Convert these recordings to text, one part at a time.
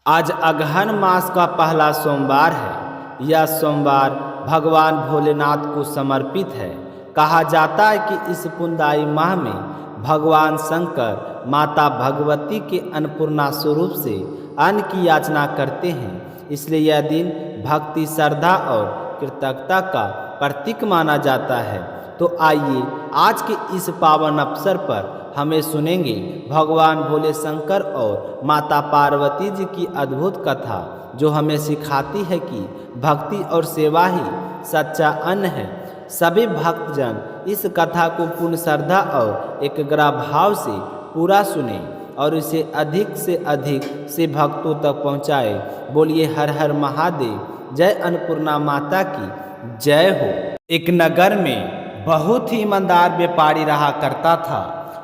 आज अगहन मास का पहला सोमवार है। यह सोमवार भगवान भोलेनाथ को समर्पित है। कहा जाता है कि इस पुण्यदायी माह में भगवान शंकर माता भगवती के अन्नपूर्णा स्वरूप से अन्न की याचना करते हैं, इसलिए यह दिन भक्ति, श्रद्धा और कृतज्ञता का प्रतीक माना जाता है। तो आइए आज के इस पावन अवसर पर हमें सुनेंगे भगवान भोले शंकर और माता पार्वती जी की अद्भुत कथा, जो हमें सिखाती है कि भक्ति और सेवा ही सच्चा अन्न है। सभी भक्तजन इस कथा को पूर्ण श्रद्धा और एकाग्र भाव से पूरा सुने और इसे अधिक से अधिक से भक्तों तक पहुँचाए। बोलिए हर हर महादेव, जय अन्नपूर्णा माता की जय हो। एक नगर में बहुत ही ईमानदार व्यापारी रहा करता था।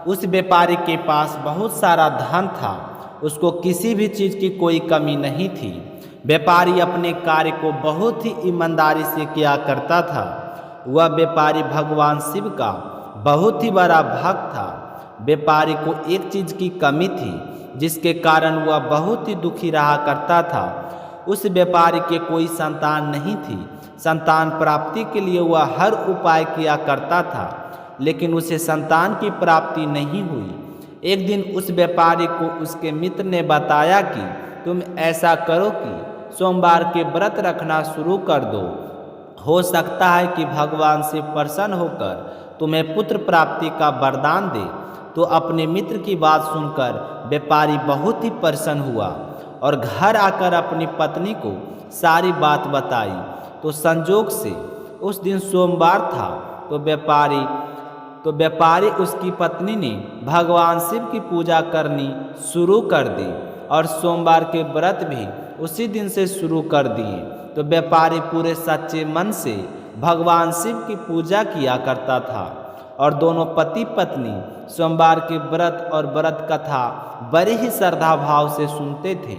उस व्यापारी के पास बहुत सारा धन था, उसको किसी भी चीज़ की कोई कमी नहीं थी। व्यापारी अपने कार्य को बहुत ही ईमानदारी से किया करता था। वह व्यापारी भगवान शिव का बहुत ही बड़ा भक्त था। व्यापारी को एक चीज़ की कमी थी, जिसके कारण वह बहुत ही दुखी रहा करता था। उस व्यापारी के कोई संतान नहीं थी। संतान प्राप्ति के लिए वह हर उपाय किया करता था, लेकिन उसे संतान की प्राप्ति नहीं हुई। एक दिन उस व्यापारी को उसके मित्र ने बताया कि तुम ऐसा करो कि सोमवार के व्रत रखना शुरू कर दो। हो सकता है कि भगवान से प्रसन्न होकर तुम्हें पुत्र प्राप्ति का वरदान दे। तो अपने मित्र की बात सुनकर व्यापारी बहुत ही प्रसन्न हुआ और घर आकर अपनी पत्नी को सारी बात बताई। तो संजोग से उस दिन सोमवार था, तो व्यापारी उसकी पत्नी ने भगवान शिव की पूजा करनी शुरू कर दी और सोमवार के व्रत भी उसी दिन से शुरू कर दिए। तो व्यापारी पूरे सच्चे मन से भगवान शिव की पूजा किया करता था और दोनों पति पत्नी सोमवार के व्रत और व्रत कथा बड़े ही श्रद्धा भाव से सुनते थे।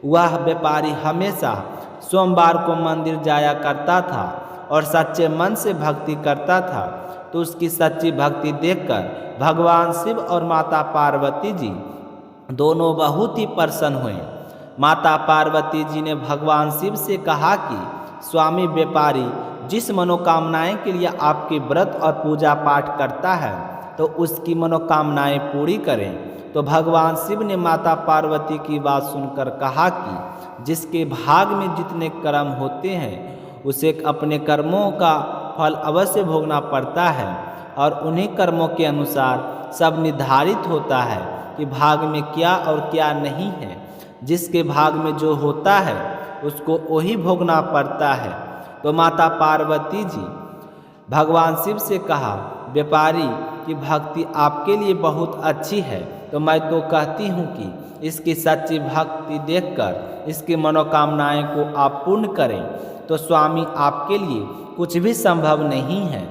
वह व्यापारी हमेशा सोमवार को मंदिर जाया करता था और सच्चे मन से भक्ति करता था। तो उसकी सच्ची भक्ति देखकर भगवान शिव और माता पार्वती जी दोनों बहुत ही प्रसन्न हुए। माता पार्वती जी ने भगवान शिव से कहा कि स्वामी व्यापारी जिस मनोकामनाएं के लिए आपके व्रत और पूजा पाठ करता है, तो उसकी मनोकामनाएं पूरी करें। तो भगवान शिव ने माता पार्वती की बात सुनकर कहा कि जिसके भाग में जितने कर्म होते हैं, उसे अपने कर्मों का फल अवश्य भोगना पड़ता है और उन्हीं कर्मों के अनुसार सब निर्धारित होता है कि भाग में क्या और क्या नहीं है। जिसके भाग में जो होता है उसको वही भोगना पड़ता है। तो माता पार्वती जी भगवान शिव से कहा, व्यापारी की भक्ति आपके लिए बहुत अच्छी है, तो मैं तो कहती हूँ कि इसकी सच्ची भक्ति देखकर इसकी मनोकामनाएं को आप पूर्ण करें, तो स्वामी आपके लिए कुछ भी संभव नहीं है।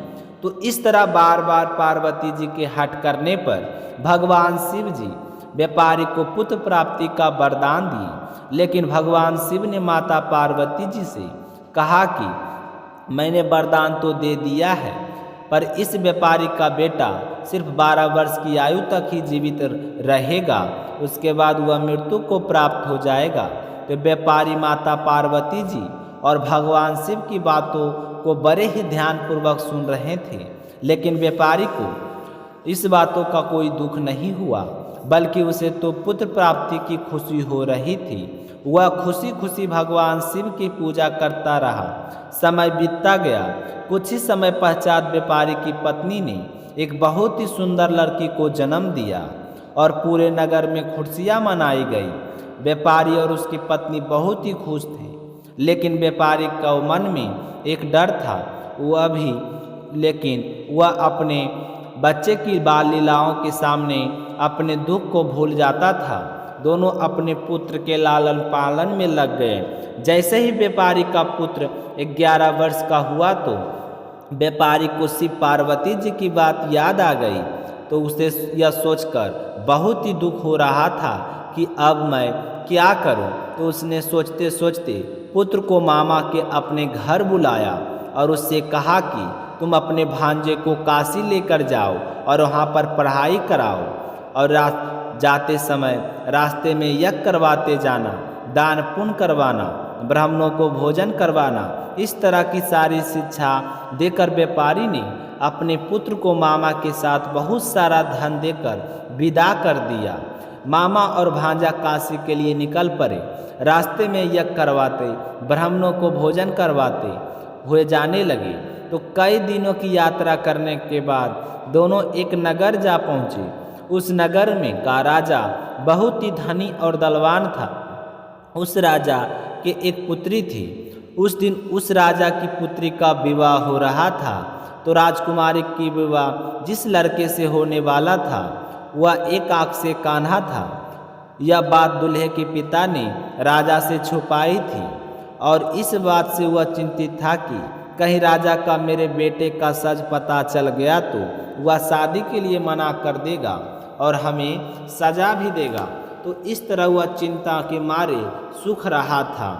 तो इस तरह बार बार पार्वती जी के हट करने पर भगवान शिव जी व्यापारी को पुत्र प्राप्ति का वरदान दिए। लेकिन भगवान शिव ने माता पार्वती जी से कहा कि मैंने वरदान तो दे दिया है, पर इस व्यापारी का बेटा सिर्फ 12 वर्ष की आयु तक ही जीवित रहेगा, उसके बाद वह मृत्यु को प्राप्त हो जाएगा। तो व्यापारी माता पार्वती जी और भगवान शिव की बातों को बड़े ही ध्यानपूर्वक सुन रहे थे, लेकिन व्यापारी को इस बातों का कोई दुख नहीं हुआ, बल्कि उसे तो पुत्र प्राप्ति की खुशी हो रही थी। वह खुशी खुशी भगवान शिव की पूजा करता रहा। समय बीतता गया। कुछ ही समय पश्चात व्यापारी की पत्नी ने एक बहुत ही सुंदर लड़की को जन्म दिया और पूरे नगर में खुशियाँ मनाई गई। व्यापारी और उसकी पत्नी बहुत ही खुश थे, लेकिन व्यापारी का मन में एक डर था। वह अपने बच्चे की बाल लीलाओं के सामने अपने दुख को भूल जाता था। दोनों अपने पुत्र के लालन पालन में लग गए। जैसे ही व्यापारी का पुत्र 11 वर्ष का हुआ, तो व्यापारी को शिव पार्वती जी की बात याद आ गई। तो उसे यह सोचकर बहुत ही दुख हो रहा था कि अब मैं क्या करूं। तो उसने सोचते सोचते पुत्र को मामा के अपने घर बुलाया और उससे कहा कि तुम अपने भांजे को काशी लेकर जाओ और वहाँ पर पढ़ाई कराओ और जाते समय रास्ते में यज्ञ करवाते जाना, दान पुण्य करवाना, ब्राह्मणों को भोजन करवाना, इस तरह की सारी शिक्षा देकर व्यापारी ने अपने पुत्र को मामा के साथ बहुत सारा धन देकर विदा कर दिया। मामा और भांजा काशी के लिए निकल पड़े। रास्ते में यज्ञ करवाते, ब्राह्मणों को भोजन करवाते हुए जाने लगे। तो कई दिनों की यात्रा करने के बाद दोनों एक नगर जा पहुँचे। उस नगर में का राजा बहुत ही धनी और बलवान था। उस राजा के एक पुत्री थी। उस दिन उस राजा की पुत्री का विवाह हो रहा था। तो राजकुमारी की विवाह जिस लड़के से होने वाला था वह एक आँख से कान्हा था। यह बात दूल्हे के पिता ने राजा से छुपाई थी और इस बात से वह चिंतित था कि कहीं राजा का मेरे बेटे का सच पता चल गया तो वह शादी के लिए मना कर देगा और हमें सजा भी देगा। तो इस तरह वह चिंता के मारे सूख रहा था।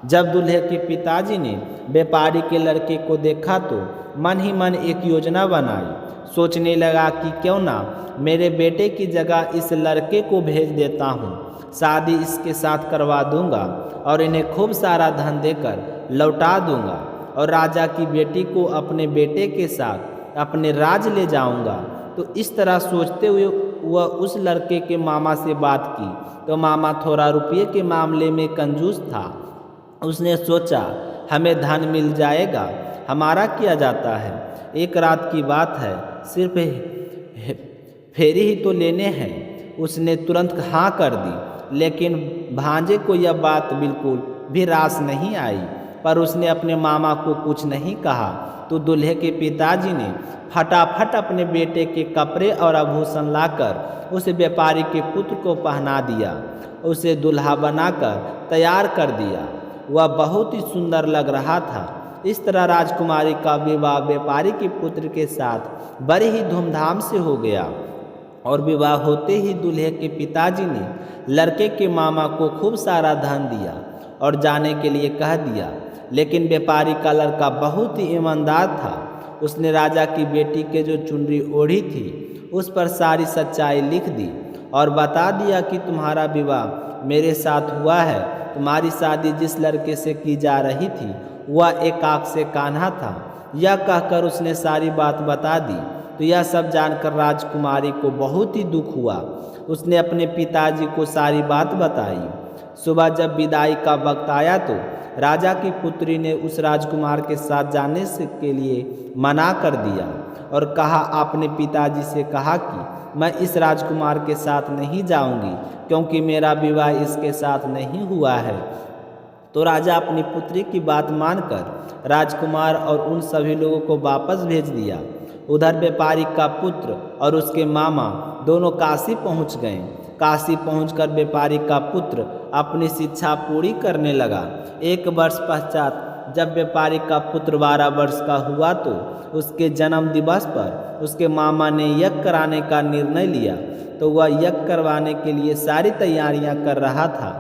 जब दूल्हे के पिताजी ने व्यापारी के लड़के को देखा तो मन ही मन एक योजना बनाई। सोचने लगा कि क्यों ना मेरे बेटे की जगह इस लड़के को भेज देता हूँ, शादी इसके साथ करवा दूंगा और इन्हें खूब सारा धन देकर लौटा दूंगा और राजा की बेटी को अपने बेटे के साथ अपने राज ले जाऊंगा। तो इस तरह सोचते हुए वह उस लड़के के मामा से बात की। तो मामा थोड़ा रुपये के मामले में कंजूस था। उसने सोचा हमें धन मिल जाएगा, हमारा किया जाता है, एक रात की बात है, सिर्फ फेरी ही तो लेने हैं। उसने तुरंत हाँ कर दी। लेकिन भांजे को यह बात बिल्कुल भी रास नहीं आई, पर उसने अपने मामा को कुछ नहीं कहा। तो दूल्हे के पिताजी ने फटाफट अपने बेटे के कपड़े और आभूषण लाकर उस व्यापारी के पुत्र को पहना दिया, उसे दूल्हा बनाकर तैयार कर दिया। वह बहुत ही सुंदर लग रहा था। इस तरह राजकुमारी का विवाह व्यापारी के पुत्र के साथ बड़े ही धूमधाम से हो गया और विवाह होते ही दूल्हे के पिताजी ने लड़के के मामा को खूब सारा धन दिया और जाने के लिए कह दिया। लेकिन व्यापारी का लड़का बहुत ही ईमानदार था। उसने राजा की बेटी के जो चुनरी ओढ़ी थी उस पर सारी सच्चाई लिख दी और बता दिया कि तुम्हारा विवाह मेरे साथ हुआ है। तुम्हारी शादी जिस लड़के से की जा रही थी वह एक आँख से कान्हा था। यह कहकर उसने सारी बात बता दी। तो यह सब जानकर राजकुमारी को बहुत ही दुख हुआ। उसने अपने पिताजी को सारी बात बताई। सुबह जब विदाई का वक्त आया तो राजा की पुत्री ने उस राजकुमार के साथ जाने से के लिए मना कर दिया और कहा, आपने पिताजी से कहा कि मैं इस राजकुमार के साथ नहीं जाऊंगी क्योंकि मेरा विवाह इसके साथ नहीं हुआ है। तो राजा अपनी पुत्री की बात मानकर राजकुमार और उन सभी लोगों को वापस भेज दिया। उधर व्यापारी का पुत्र और उसके मामा दोनों काशी पहुंच गए। काशी पहुंचकर व्यापारी का पुत्र अपनी शिक्षा पूरी करने लगा। एक वर्ष पश्चात जब व्यापारी का पुत्र 12 वर्ष का हुआ तो उसके जन्म दिवस पर उसके मामा ने यज्ञ कराने का निर्णय लिया। तो वह यज्ञ करवाने के लिए सारी तैयारियां कर रहा था।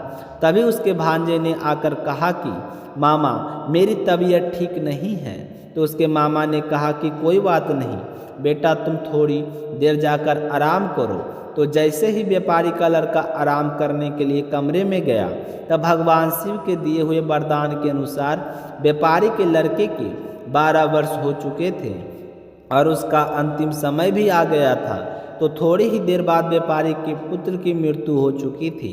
तभी उसके भांजे ने आकर कहा कि मामा, मेरी तबीयत ठीक नहीं है। तो उसके मामा ने कहा कि कोई बात नहीं बेटा, तुम थोड़ी देर जाकर आराम करो। तो जैसे ही व्यापारी का लड़का आराम करने के लिए कमरे में गया तब भगवान शिव के दिए हुए वरदान के अनुसार व्यापारी के लड़के के 12 वर्ष हो चुके थे और उसका अंतिम समय भी आ गया था। तो थोड़ी ही देर बाद व्यापारी के पुत्र की मृत्यु हो चुकी थी।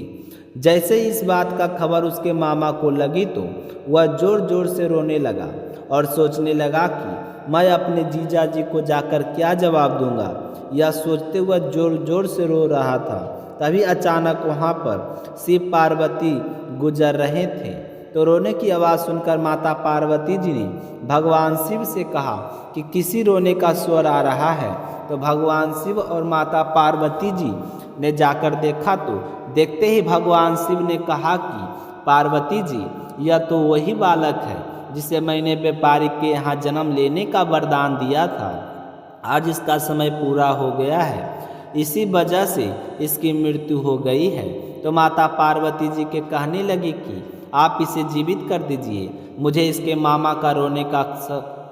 जैसे इस बात का खबर उसके मामा को लगी तो वह जोर जोर से रोने लगा और सोचने लगा कि मैं अपने जीजा जी को जाकर क्या जवाब दूंगा। यह सोचते हुए जोर जोर से रो रहा था। तभी अचानक वहाँ पर शिव पार्वती गुजर रहे थे। तो रोने की आवाज़ सुनकर माता पार्वती जी ने भगवान शिव से कहा कि किसी रोने का स्वर आ रहा है। तो भगवान शिव और माता पार्वती जी ने जाकर देखा तो देखते ही भगवान शिव ने कहा कि पार्वती जी, यह तो वही बालक है जिसे मैंने व्यापारी के यहाँ जन्म लेने का वरदान दिया था। आज इसका समय पूरा हो गया है, इसी वजह से इसकी मृत्यु हो गई है। तो माता पार्वती जी के कहने लगी कि आप इसे जीवित कर दीजिए, मुझे इसके मामा का रोने का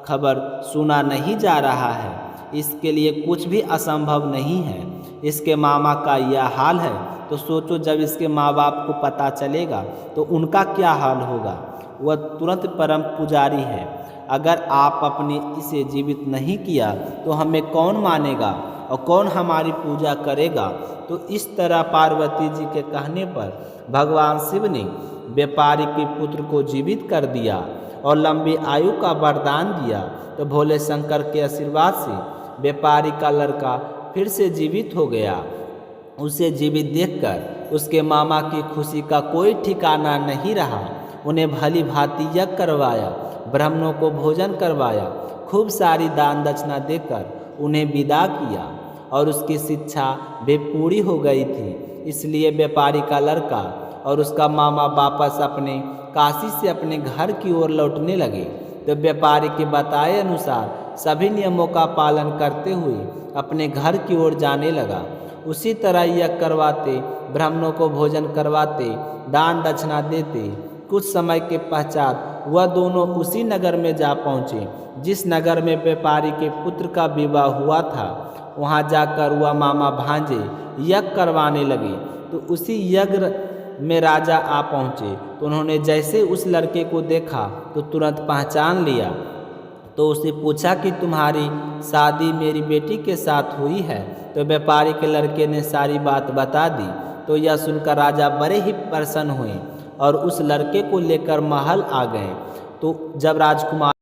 खबर सुना नहीं जा रहा है। इसके लिए कुछ भी असंभव नहीं है। इसके मामा का यह हाल है तो सोचो जब इसके माँ बाप को पता चलेगा तो उनका क्या हाल होगा। वह तुरंत परम पुजारी है, अगर आप अपने इसे जीवित नहीं किया तो हमें कौन मानेगा और कौन हमारी पूजा करेगा। तो इस तरह पार्वती जी के कहने पर भगवान शिव ने व्यापारी के पुत्र को जीवित कर दिया और लंबी आयु का वरदान दिया। तो भोले शंकर के आशीर्वाद से व्यापारी का लड़का फिर से जीवित हो गया। उसे जीवित देखकर उसके मामा की खुशी का कोई ठिकाना नहीं रहा। उन्हें भली भांति यज्ञ करवाया, ब्राह्मणों को भोजन करवाया, खूब सारी दान दक्षिणा देकर उन्हें विदा किया और उसकी शिक्षा भी पूरी हो गई थी। इसलिए व्यापारी का लड़का और उसका मामा वापस अपने काशी से अपने घर की ओर लौटने लगे। तो व्यापारी के बताए अनुसार सभी नियमों का पालन करते हुए अपने घर की ओर जाने लगा। उसी तरह यज्ञ करवाते, ब्राह्मणों को भोजन करवाते, दान दक्षिणा देते। कुछ समय के पश्चात वह दोनों उसी नगर में जा पहुँचे जिस नगर में व्यापारी के पुत्र का विवाह हुआ था। वहाँ जाकर वह मामा भांजे यज्ञ करवाने लगे। तो उसी यज्ञ में राजा आ पहुँचे। तो उन्होंने जैसे उस लड़के को देखा तो तुरंत पहचान लिया। तो उससे पूछा कि तुम्हारी शादी मेरी बेटी के साथ हुई है। तो व्यापारी के लड़के ने सारी बात बता दी। तो यह सुनकर राजा बड़े ही प्रसन्न हुए और उस लड़के को लेकर महल आ गए। तो जब राजकुमार